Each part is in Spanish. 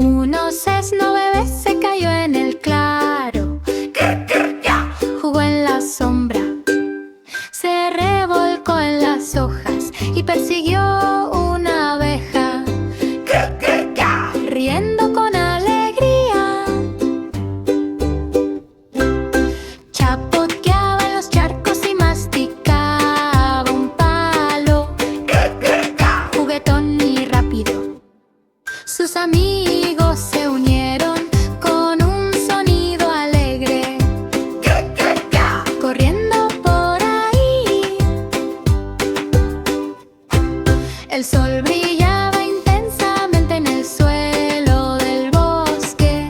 Uno sesno bebé se cayó en el claro. Jugó en la sombra, se revolcó en las hojas y persiguió una abeja, riendo con alegría. Chapoteaba en los charcos y masticaba un palo, juguetón y rápido. Sus amigos se unieron con un sonido alegre, corriendo por ahí. El sol brillaba intensamente en el suelo del bosque.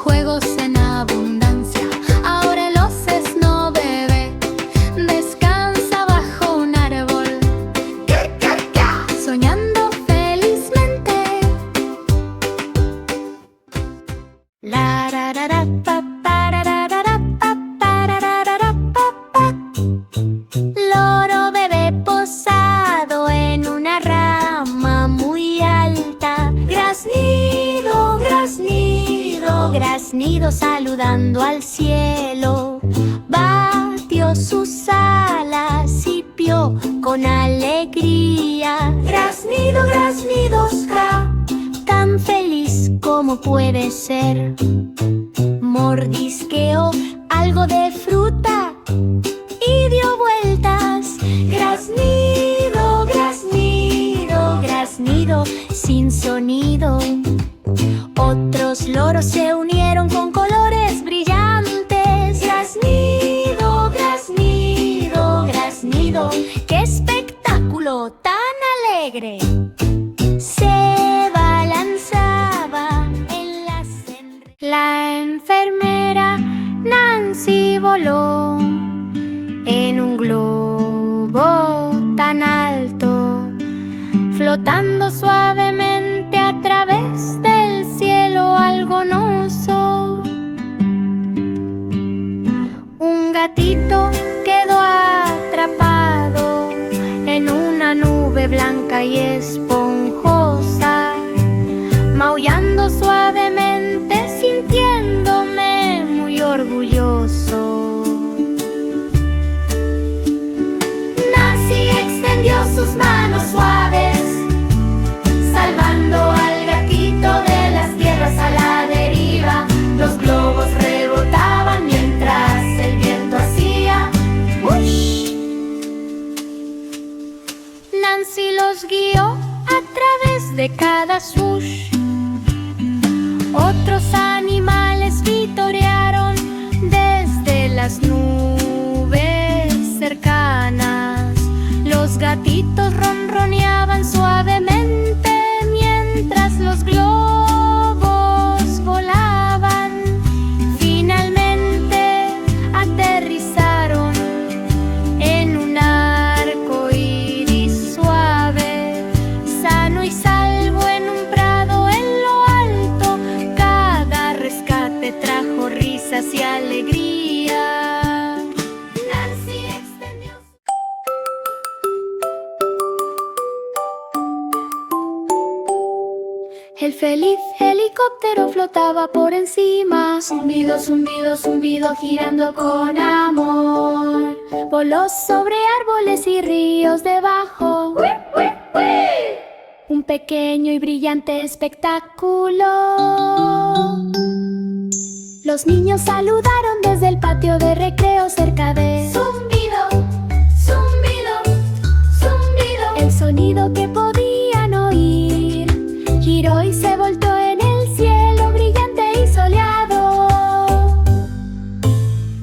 Juegos en abundancia. Ahora el sesno bebé descansa bajo un árbol, soñando felizmente. La ra ra ra pa pa ra ra ra ra pa pa ra ra ra ra pa pa. Loro bebé posado en una rama muy alta. Graznido, graznido, graznido saludando al cielo. Batió sus alas y pió con alegría. Graznido, graznido, ska, tan feliz como puede ser. Mordisqueó algo de fruta y dio vueltas. Graznido, graznido, graznido sin sonido. Otros loros se unieron con colores brillantes. Graznido, graznido, graznido, qué espectáculo tan alegre. Se balanzaba en las La enfermera Nancy voló en un globo tan alto, flotando suavemente a través del cielo algonoso. Un gatito quedó atrapado en una nube blanca y esponjosa, maullando suavemente, sintiéndome muy orgulloso. Nancy extendió sus manos suaves, salvando al gatito de las tierras a la deriva. Los globos rebotaban mientras el viento hacía ¡ush! Nancy los guió a través de cada swoosh. Otros animales vitorearon desde las nubes cercanas. Los gatitos ronroneaban suavemente mientras los globos volaban. Finalmente aterrizaron en un arco iris suave, sano y salvo en un prado en lo alto. Cada rescate trajo risas y alegría. Nancy extendió. El feliz helicóptero flotaba por encima. Zumbido, zumbido, zumbido, girando con amor. Voló sobre árboles y ríos debajo. Un pequeño y brillante espectáculo. Los niños saludaron desde el patio de recreo cerca de Zumbido, zumbido, zumbido. El sonido que podían oír giró y se voltó en el cielo brillante y soleado.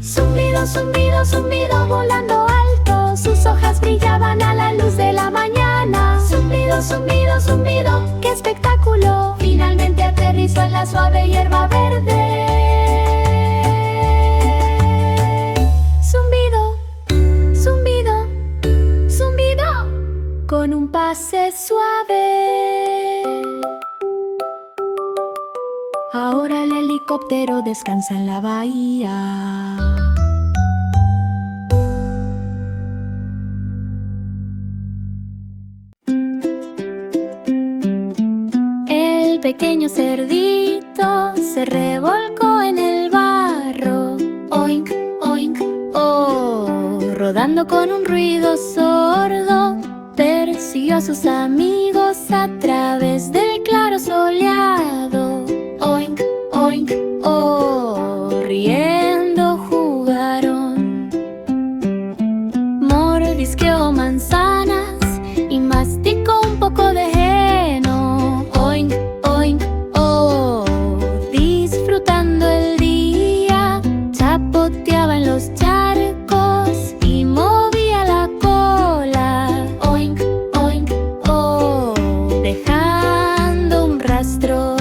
Zumbido, zumbido, zumbido, volando alto. Sus hojas brillaban a la luz de la mañana. Zumbido, zumbido, zumbido, qué espectáculo. Finalmente aterrizó en la suave hierba verde. Zumbido, zumbido, zumbido, con un pase suave. Ahora el helicóptero descansa en la bahía. pequeño cerdito se revolcó en el barro. Oink, oink, oh. Rodando con un ruido sordo, persiguió a sus amigos a través del claro soleado. Oink, oink, oh. Riendo jugaron. Mordisqueó manzanas y masticó un poco de heno. Oink, oink, oh. Disfrutando el día, chapoteaba en los charcos y movía la cola. Oink, oink, oh. Dejando un rastro.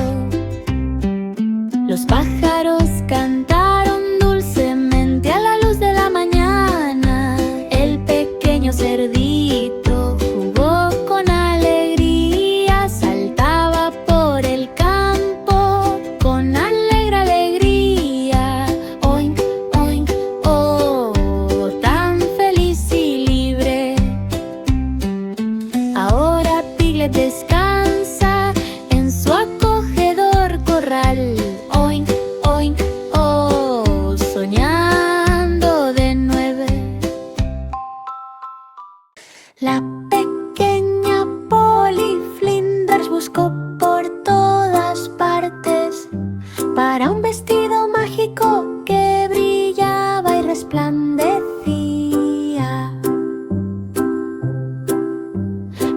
Los pájaros cantaron dulcemente a la luz de la mañana. El pequeño cerdito jugó con alegría, saltaba por el campo con alegre alegría. Oink, oink, oh, tan feliz y libre. Ahora Piglet descansa en su acogedor corral. Oink, oink, oh, soñando de nueve. La pequeña Polly Flinders buscó por todas partes para un vestido mágico que brillaba y resplandecía.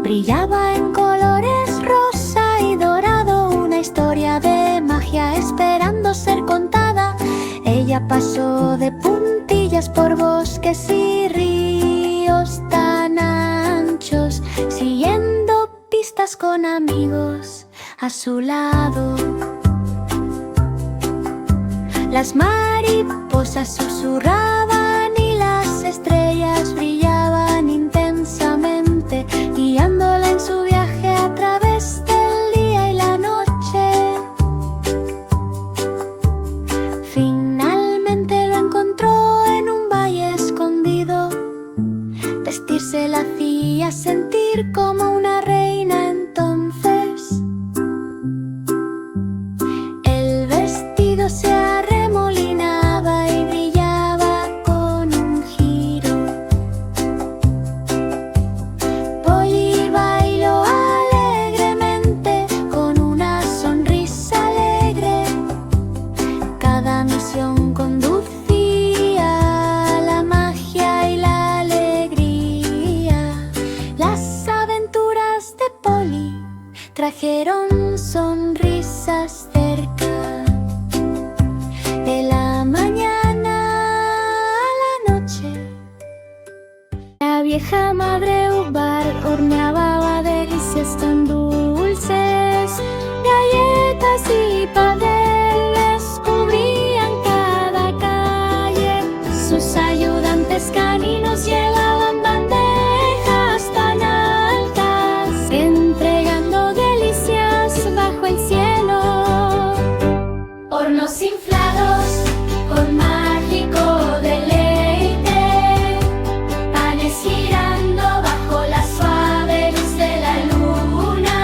Brillaba en colores rosa y dorado, una historia de magia esperando ser contada. Ella pasó de puntillas por bosques y ríos tan anchos, siguiendo pistas con amigos a su lado. Las mariposas susurraban y las estrellas brillaban intensamente, guiándola en su viaje a través del día y la noche. Finalmente lo encontró en un valle escondido. Vestirse la hacía sentir como una reina entonces. El vestido se arremolinaba y brillaba con un giro. Polly bailó alegremente con una sonrisa alegre. Cada misión conducía a la magia y la alegría. Las aventuras de Polly trajeron sonrisas cerca. De la mañana a la noche, la vieja madre Ubar horneaba delicias tan dulces. Galletas y pasteles cubrían cada calle. Sus ayudantes caninos llevaban bandejas tan altas, entregando delicias bajo el cielo. Hornos inflados con mágico deleite, panes girando bajo la suave luz de la luna.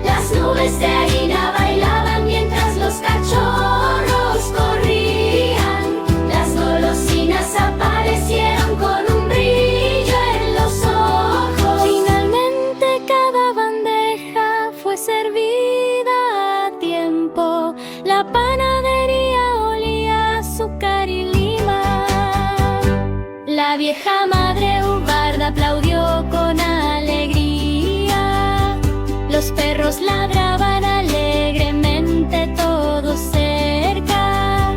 Las nubes de harina bailaban mientras los cachorros corrían. Las golosinas aparecieron con un brillo en los ojos. Finalmente cada bandeja fue servida a tiempo. La panadería olía a azúcar y lima. La vieja madre Ubarda aplaudió con alegría. Los perros ladraban alegremente todos cerca.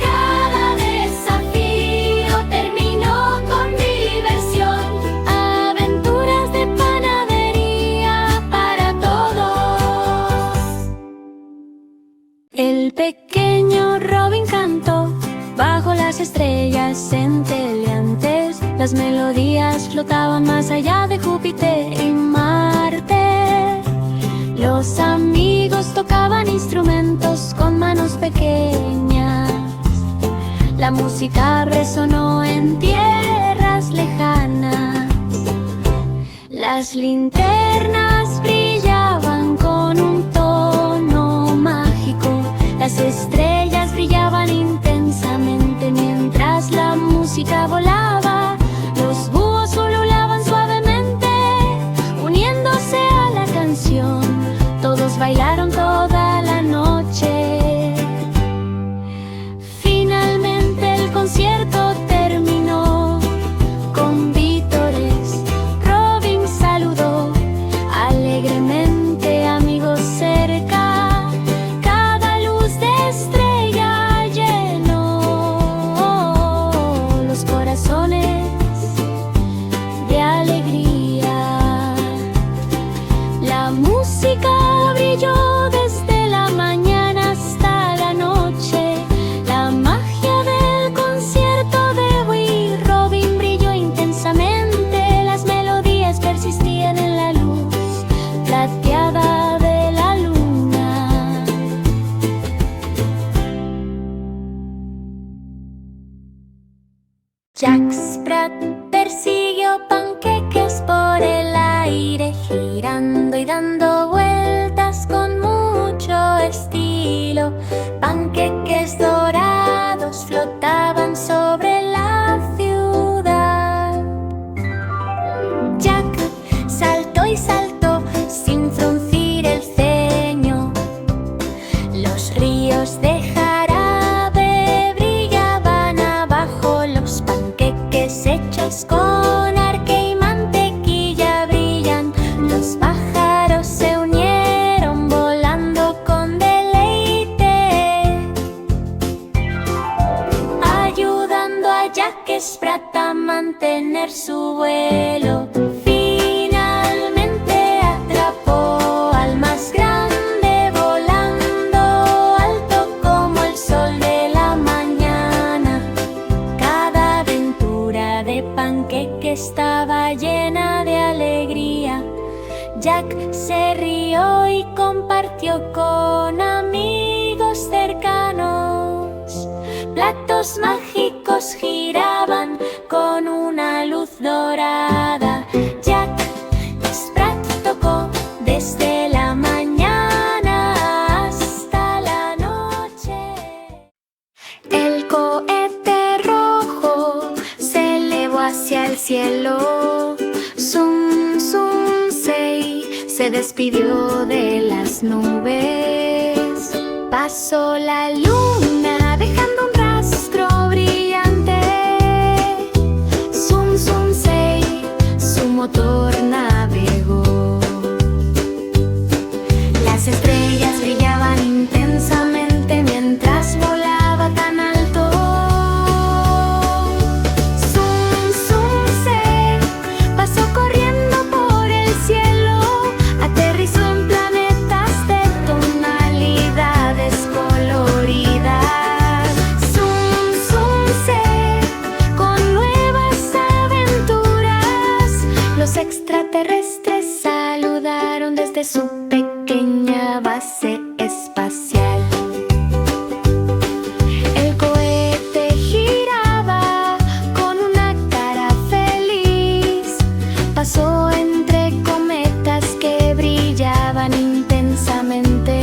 Cada desafío terminó con diversión. Aventuras de panadería para todos. El pequeño Robin cantó bajo las estrellas centelleantes. Las melodías flotaban más allá de Júpiter y Marte. Los amigos tocaban instrumentos con manos pequeñas. La música resonó en tierras lejanas. Las linternas brillaban con un tono estrellas brillaban intensamente mientras la música volaba. Los búhos ululaban suavemente, uniéndose a la canción. Todos bailaron toda la noche. Finalmente el concierto terminó con vítores. Robin saludó alegremente amigos cerca. Cada luz de estrella llenó los corazones de alegría. La música brilló desde la mañana hasta la noche. La magia del concierto de Wee Robin brilló intensamente. Las melodías persistían en la luz plateada de la luna. Jack Sprat persiguió panqueques por el aire, girando y dando vueltas con mucho estilo. Panqueques dorados flotaban sobre la ciudad. Jack saltó y saltó sin fruncir el ceño. Los ríos de jarabe brillaban abajo. Los panqueques hechos con arque y mantequilla brillan. Los pájaros se unieron volando con deleite, ayudando a Jack Sprat a mantener su vuelo. Finalmente atrapó al más grande volando alto como el sol de la mañana. Cada aventura de panqueque estaba llena de alegría. Jack se rió y compartió con amigos cercanos. Platos mágicos giraban con una luz dorada. Jack Sprat tocó desde la mañana hasta la noche. El cohete rojo se elevó hacia el cielo. Zum, zum, sei, se despidió de las nubes. Pasó la luna dejando un rastro brillante. Zum, zum, sei, su motor navegó. Las estrellas brillaban intensamente mientras volaba tan alto. Zum, zum, sei, pasó corriendo por el cielo. Aterrizó en planetas de tonalidades coloridas. Zum, zum, sei, con nuevas aventuras. Los extraterrestres saludaron desde su pequeña base espacial. El cohete giraba con una cara feliz. Pasó entre cometas que brillaban intensamente.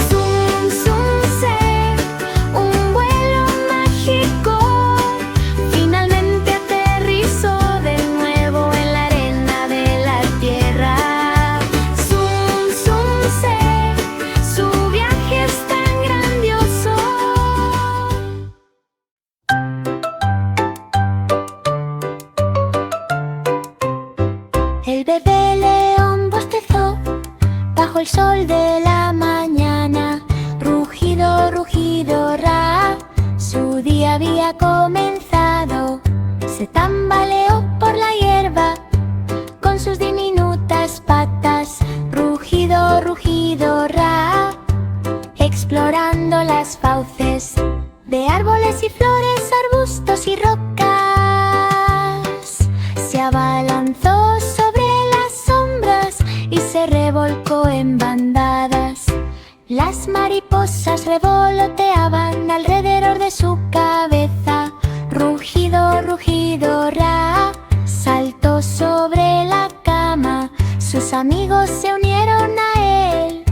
Zum, zum, sei, un vuelo mágico. Finalmente aterrizó de nuevo en la arena de la tierra. Zum, zum, sei, su viaje es tan grandioso. El bebé león bostezó bajo el sol de la mañana. Rugido, rugido, ra, su día había comenzado. Se tambaleó por la hierba con sus diminutas patas. Rugido, rugido, ra, explorando las fauces de árboles y flores, arbustos y rocas. Se abalanzó sobre las sombras y se revolcó en bandadas. Las mariposas revoloteaban alrededor de su cabeza. Rugido, rugido, ra, saltó sobre la cama. Sus amigos se unieron a él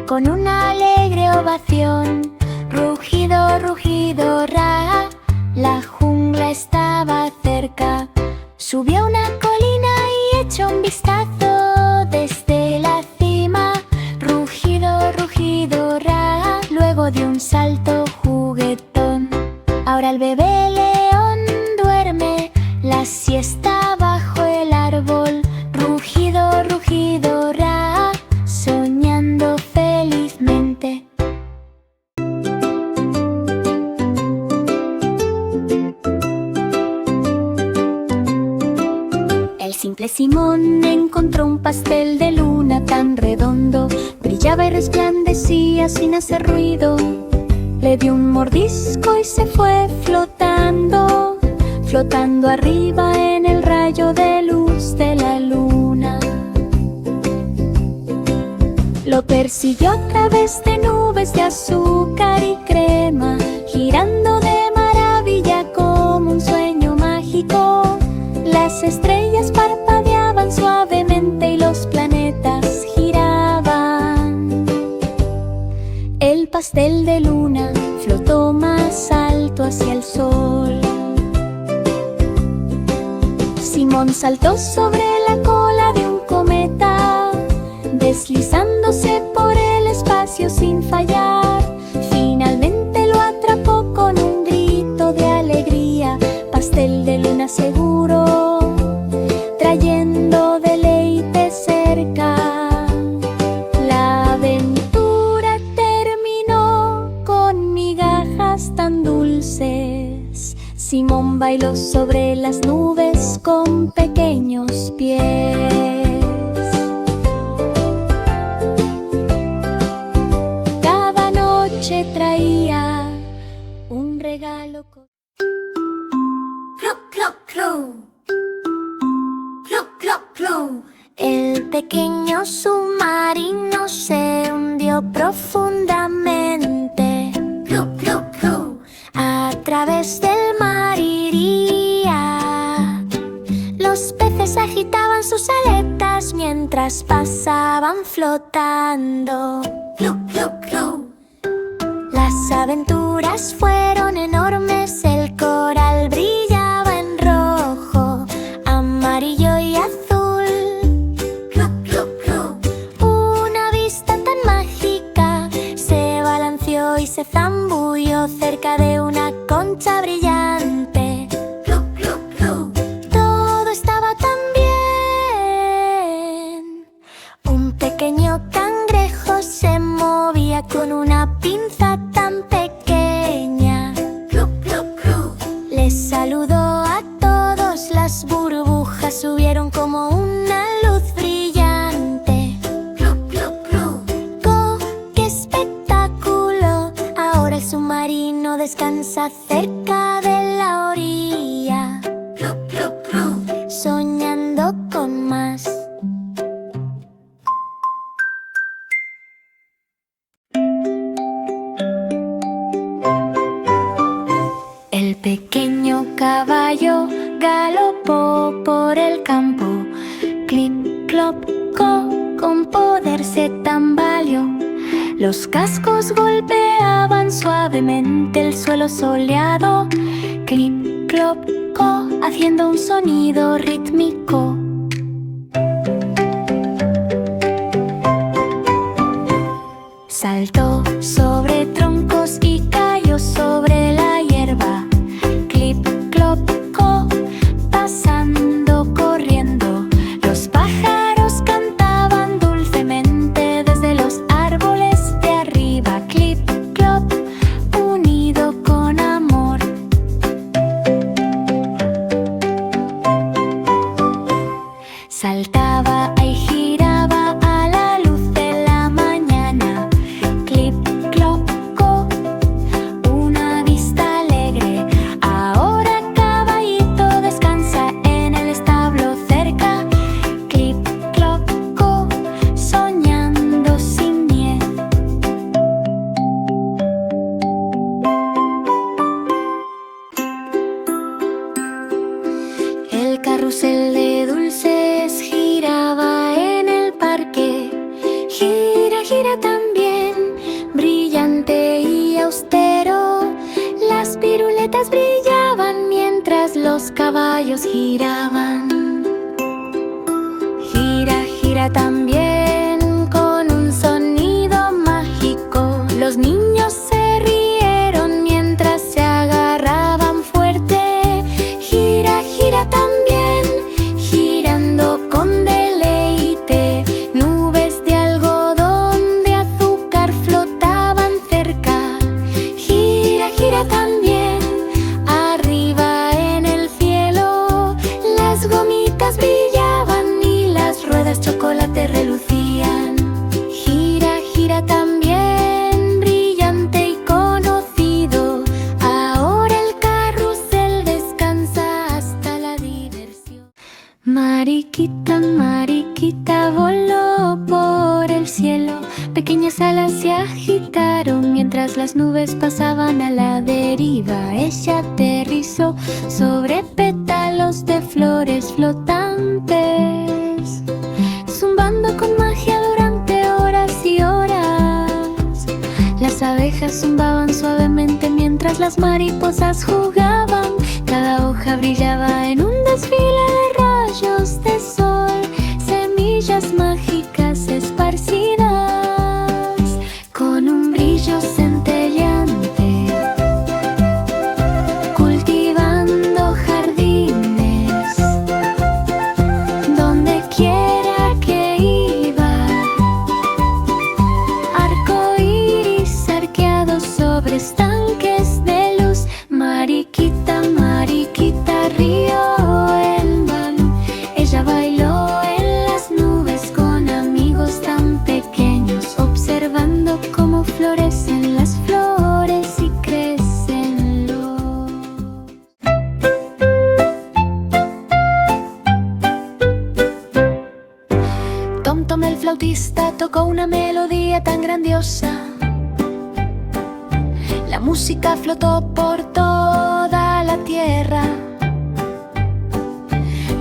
con una alegría estación. Rugido, rugido, ra. La jungla estaba cerca. Subió a una colina y echó un vistazo desde la cima. Rugido, rugido, ra. Luego dio un salto juguetón. Ahora el bebé león duerme la siesta bajo el árbol. Rugido, rugido, ra. Soñando felizmente. El simple Simón encontró un pastel de luna tan redondo. Brillaba y resplandecía sin hacer ruido. Le dio un mordisco y se fue flotando, flotando arriba en el rayo de luz de la luna. Lo persiguió a través de nubes de azúcar y crema, girando de maravilla como un sueño mágico. Las estrellas parpadeaban suavemente y los planetas giraban. El pastel de luna flotó más alto hacia el sol. Simón saltó sobre la cola de un cometa, deslizándose por el espacio sin fallar. Finalmente lo atrapó con un grito de alegría. Pastel de luna seguro, trayendo deleite cerca. La aventura terminó con migajas tan dulces. Simón bailó sobre las nubes con pequeños pies. Cada noche traía un regalo. Clop, clop, clop. Clop, clop, clop. El pequeño submarino se hundió profundamente. Clop, clop, clop. A través del mar iría. Los peces agitaban sus aletas mientras pasaban flotando. Clop, clop, clop. Las aventuras fueron enormes. El coral brillaba en rojo, amarillo y azul. Clop, clop, clop. Una vista tan mágica se balanceó y se zambulló cerca de una concha brillante. Clop, clop, clop. Todo estaba tan bien. Un pequeño cangrejo se movía con una pinza tan pequeña. Clop, clop, clop. Les saludó a todos. Las burbujas subieron como una luz brillante. Clop, clop, clop. ¡Oh, qué espectáculo! Ahora el submarino descansa cerca de la orilla. Clop, clop, clop. Soñando con más. El pequeño caballo galopó por el campo. Clip, clop, co, con poder se tambaleó. Los cascos golpeaban suavemente el suelo soleado. Clip, clop, co, haciendo un sonido rítmico. Saltó sobre troncos y cayó sobre la hierba. Clip, clop, co, pasando, corriendo. Los pájaros cantaban dulcemente desde los árboles de arriba. Clip, clop, unido con amor. Saltaba y giraba a la luz de la mañana. Clip, clop, co, una vista alegre. Ahora caballito descansa en el establo cerca. Clip, clop, co, soñando sin miedo. El carrusel de dulces giraba en el parque. Gira, gira también, brillante los caballos giraban. Gira, gira también con un sonido mágico. Los niños se rieron mientras se agarraban fuerte. Gira, gira también, girando con deleite. Nubes de algodón de azúcar flotaban cerca. Gira, gira también, arriba en el cielo. Las gomitas brillaban y las ruedas chocolate relucían. Gira, gira también, brillante y conocido. Ahora el carrusel descansa hasta la diversión. Mariquita, mariquita voló por el cielo. Pequeñas alas se agitaron mientras las nubes pasaban a la deriva. Ella aterrizó sobre pétalos de flores flotantes, zumbando con magia durante horas y horas. Las abejas zumbaban suavemente mientras las mariposas jugaban. Cada hoja brillaba en un desfile de rayos de sol, semillas mágicas esparcidas con un brillo centelleante, cultivando jardines donde quiera que iba. Arco iris arqueados sobre estanques de luz. Mariquita, mariquita rió el balón. Ella bailó en las nubes con amigos tan pequeños, observando cómo florecen las flores y crecen los... Tom Tom el flautista tocó una melodía tan grandiosa. La música flotó por toda la tierra.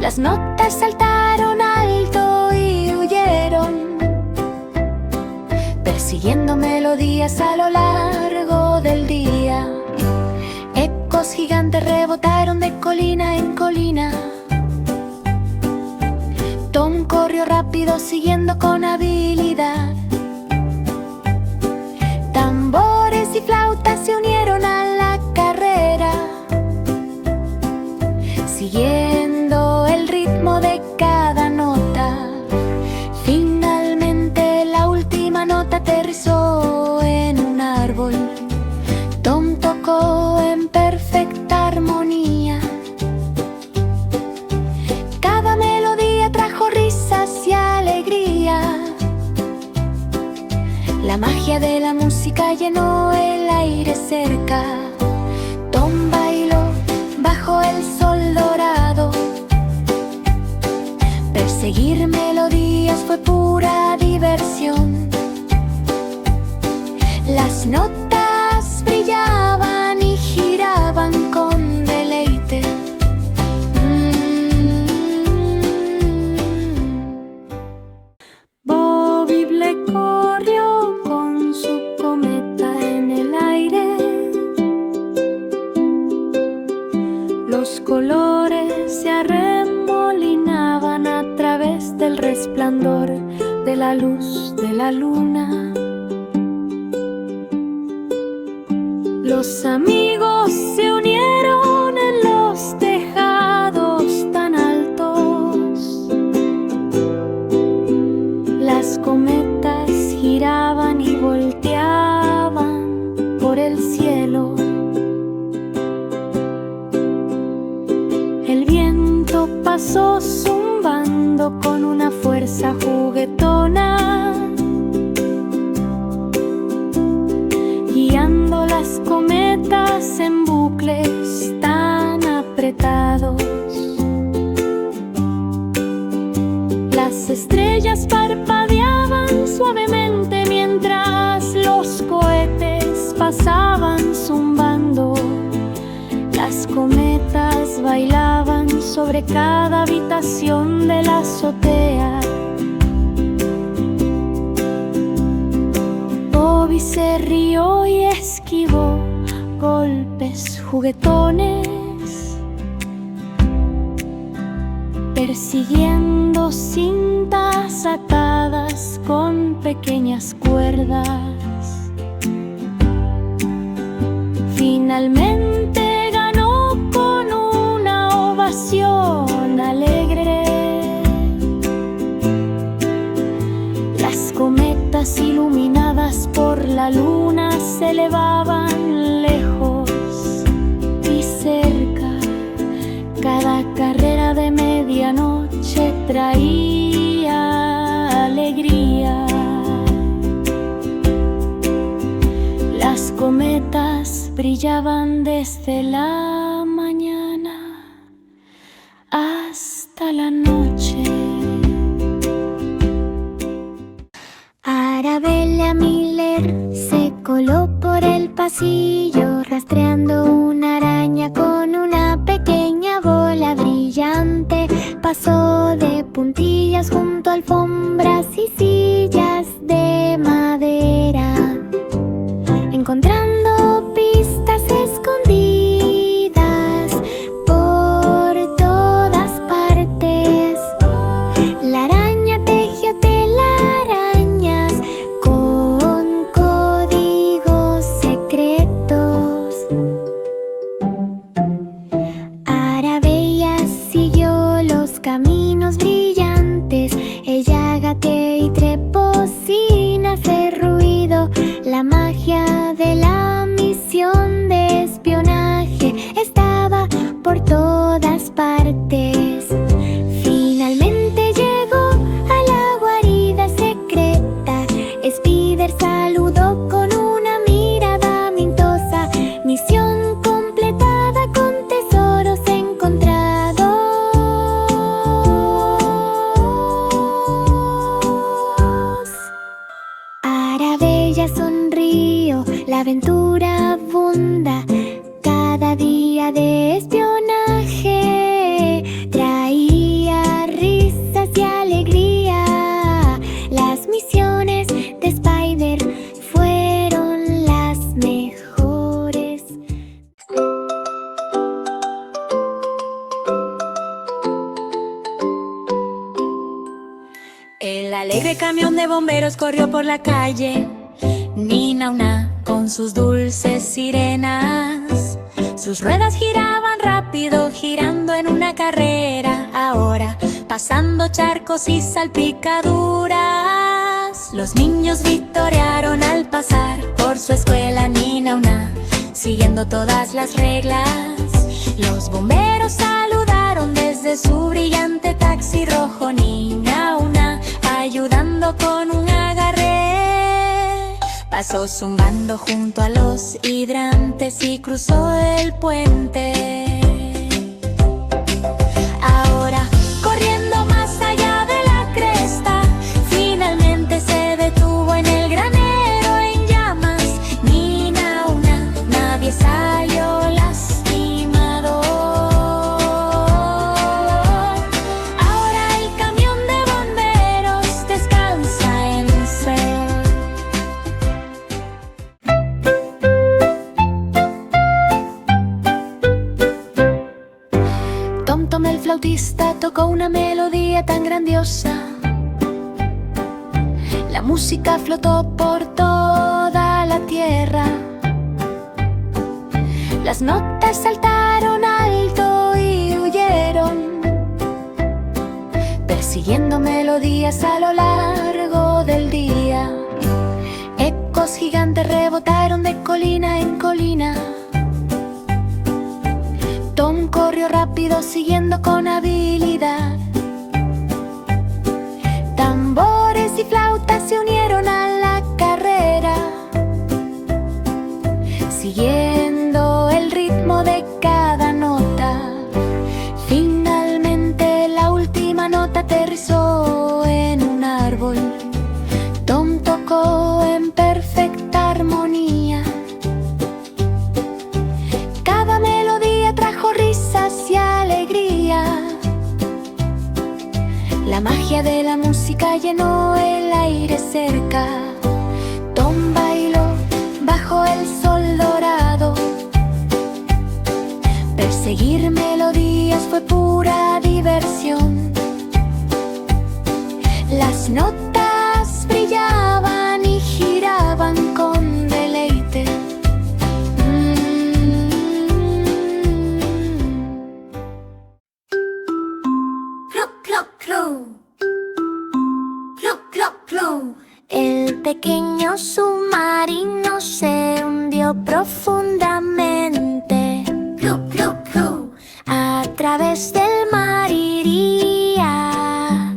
Las notas saltaron alto y huyeron, persiguiendo melodías a lo largo del día. Ecos gigantes rebotaron de colina en colina. Tom corrió rápido siguiendo con habilidad. Tambores y flautas se unieron a la carrera, siguiendo el ritmo de cada nota. Finalmente la última nota aterrizó en un árbol. Tom tocó en perfecta armonía. Cada melodía trajo risas y alegría. La magia de la música llenó el aire cerca. Tom bailó bajo el sol dorado. Perseguir melodías fue pura diversión. Las notas brillaban y giraban con deleite. Bobby Black corrió con su cometa en el aire. Los colores se arremolinaban a través del resplandor de la luz de la luna. Los amigos se unieron en los tejados tan altos. Las cometas giraban y volteaban por el cielo. El viento pasó zumbando con una fuerza juguetona, guiando las cometas en bucles tan apretados. Las estrellas parpadeaban suavemente mientras los cohetes pasaban zumbando. Las cometas bailaban sobre cada habitación de la azotea. Bobby se rió y esquivó golpes juguetones. persiguiendo cintas atadas con pequeñas cuerdas. Finalmente ganó con una ovación alegre. Las cometas iluminadas por la luna se elevaban lejos y cerca. Cada carrera de medianoche traía alegría. Las cometas brillaban desde la mañana hasta la noche. Arabella Miller se coló por el pasillo rastreando una araña con una pequeña bola brillante. Pasó de puntillas junto a alfombras y sillas de madera, encontrando pistas escondidas por todas partes. La araña tejió telarañas con códigos secretos. Arabella siguió los caminos brillantes. Ella gateó y trepó sin hacer ruido. La magia de la misión de espionaje estaba por todas partes. Finalmente llegó a la guarida secreta. Spider saludó con una mirada amistosa. Misión completada con tesoros encontrados. Arabella sonrió, la aventura abunda. Cada día de espionaje traía risas y alegría. Las misiones de Spider fueron las mejores. El alegre camión de bomberos corrió por la calle. Nina con sus dulces sirenas. Sus ruedas giraban rápido, girando en una carrera. Ahora pasando charcos y salpicaduras. Los niños victoriaron al pasar por su escuela. Nina siguiendo todas las reglas. Los bomberos saludaron desde su brillante taxi rojo. Nina ayudando con un agarre. Pasó zumbando junto a los hidrantes y cruzó el puente. Ahora corriendo más allá de la cresta, finalmente se detuvo en el granero en llamas. Nina nadie salió lastimado. Ahora el camión de bomberos descansa en ser. Tom Tom el flautista tocó una melodía tan grandiosa. La música flotó por toda la tierra. Las notas saltaron alto y huyeron, persiguiendo melodías a lo largo del día. Ecos gigantes rebotaron de colina en colina. Tom corrió rápido siguiendo con habilidad. Tambores y flautas se unieron a la carrera, siguiendo el ritmo de cada nota. Finalmente la última nota aterrizó en un árbol. Tom tocó en perfecta armonía. Cada melodía trajo risas y alegría. La magia de la música llenó el aire cerca. Tom bailó bajo el sol dorado. Perseguir melodías fue pura diversión. El pequeño submarino se hundió profundamente. A través del mar iría.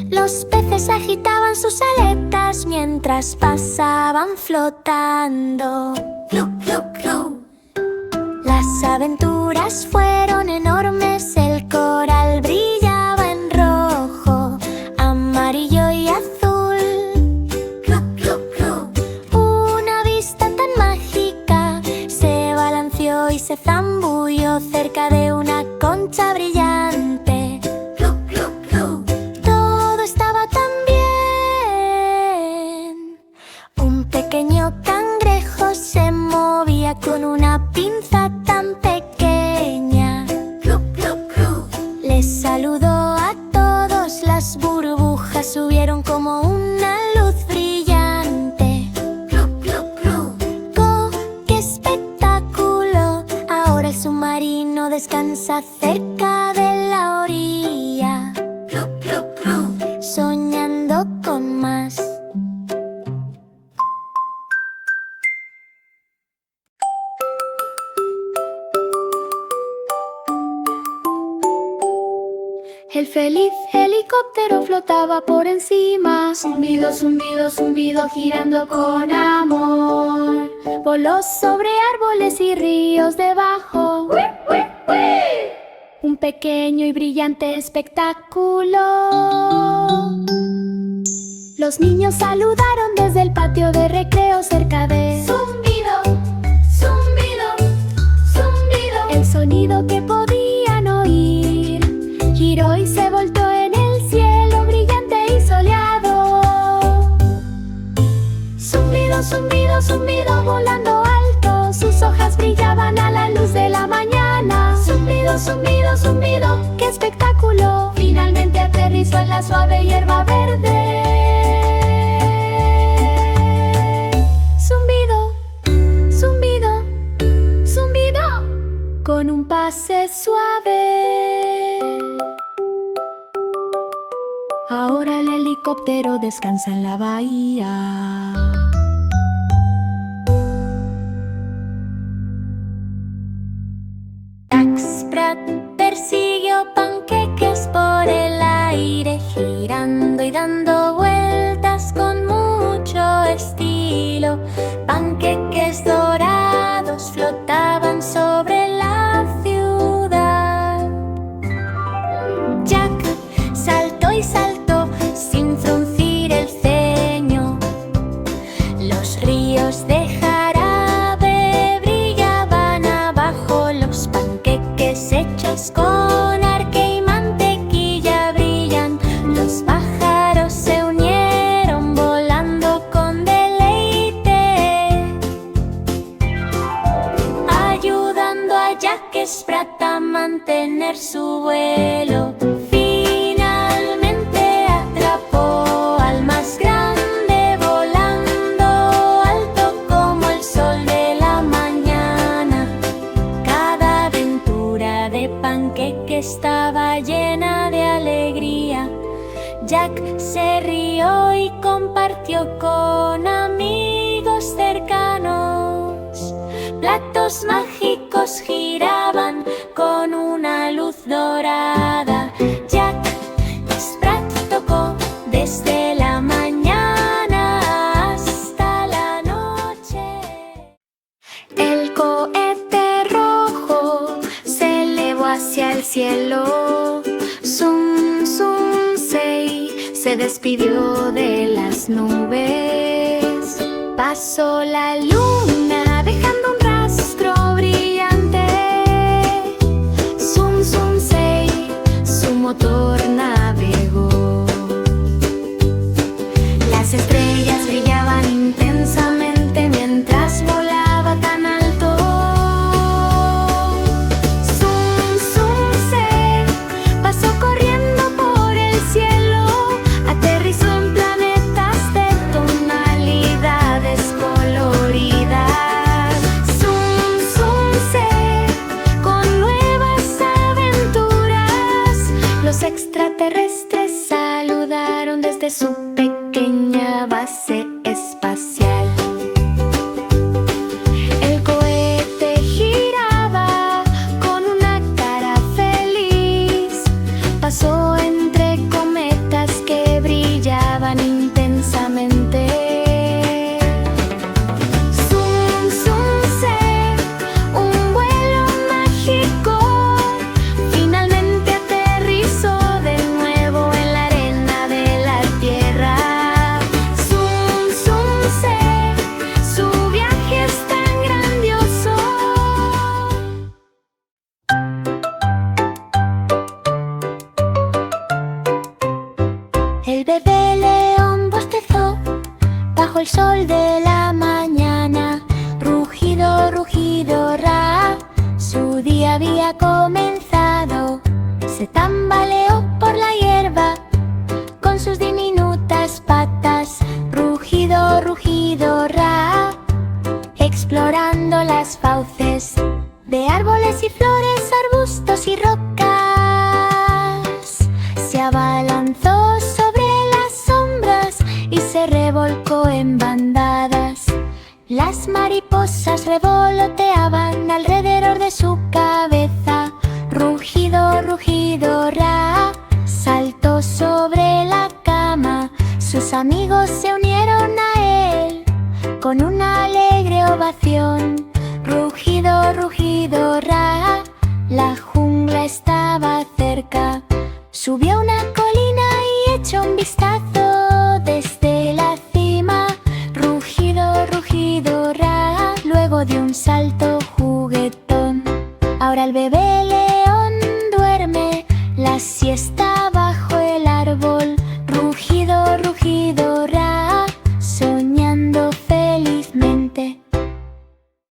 Los peces agitaban sus aletas mientras pasaban flotando. Las aventuras fueron enormes. El coral brillaba en rojo, amarillo y azul. Una vista tan mágica se balanceó y se zambulló cerca de una concha brillante. Todo estaba tan bien. Un pequeño cangrejo se movía con una pinza tan pequeña. Les saludó a todos, las burbujas subieron como una luz brillante. ¡Oh, qué espectáculo! Ahora el submarino descansa cerca de la orilla, soñando con más. El feliz helicóptero flotaba por encima. Zumbido, zumbido, zumbido, girando con amor. Voló sobre árboles y ríos debajo. Un pequeño y brillante espectáculo. Los niños saludaron desde el patio de recreo cerca de Zumbido, zumbido, zumbido. El sonido que podían oír giró y se voltó en el cielo brillante y soleado. Zumbido, zumbido, zumbido, volando alto. Sus hojas brillaban a la luz de la mañana. Zumbido, zumbido, zumbido, ¡qué espectáculo! Finalmente aterrizó en la suave hierba verde. Zumbido, zumbido, zumbido, con un pase suave. Ahora el helicóptero descansa en la bahía. Jack Sprat persiguió panqueques por el aire, girando y dando vueltas con mucho estilo. Panqueques dorados flotaban sobre la ciudad. Jack saltó y saltó sin fruncir el ceño. Los ríos de jarabe brillaban abajo. Los panqueques hechos con arque y mantequilla brillan. Los pájaros se unieron volando con deleite, ayudando a Jack Sprat a mantener su vuelo. Finalmente atrapó al más grande, volando alto como el sol de la mañana. Cada aventura de panqueque estaba llena de alegría. Jack se rió y compartió con amigos cercanos. Platos mágicos giraban con una luz dorada. Jack Sprat tocó desde la mañana hasta la noche. El cohete rojo se elevó hacia el cielo. Zum, zum, sei, se despidió de las nubes. Pasó la luna dejando un rastro brillante. Zum, zum, sei, su motor navegó. Las estrellas brillaban intensamente mientras volaba tan alto. Zum, zum, sei, pasó corriendo por el cielo. Aterrizó en planetas de tonalidades coloridas. el sol de la mañana. Rugido, rugido, ra. Su día había comenzado. Se tambaleó por la hierba con sus diminutas patas. Rugido, rugido, ra. Explorando las fauces de árboles y flores, arbustos y rocas. Se abalanzó sobre las sombras y se revolcó en bandadas. Las mariposas revoloteaban alrededor de su cabeza. Rugido, rugido, ra. Saltó sobre la cama. Sus amigos se unieron a él con una alegre ovación. Rugido, rugido, ra. La jungla estaba cerca. Subió a una colina y echó un vistazo desde la cima. Rugido, rugido, ra. Luego dio un salto juguetón. Ahora el bebé león duerme la siesta bajo el árbol. Rugido, rugido,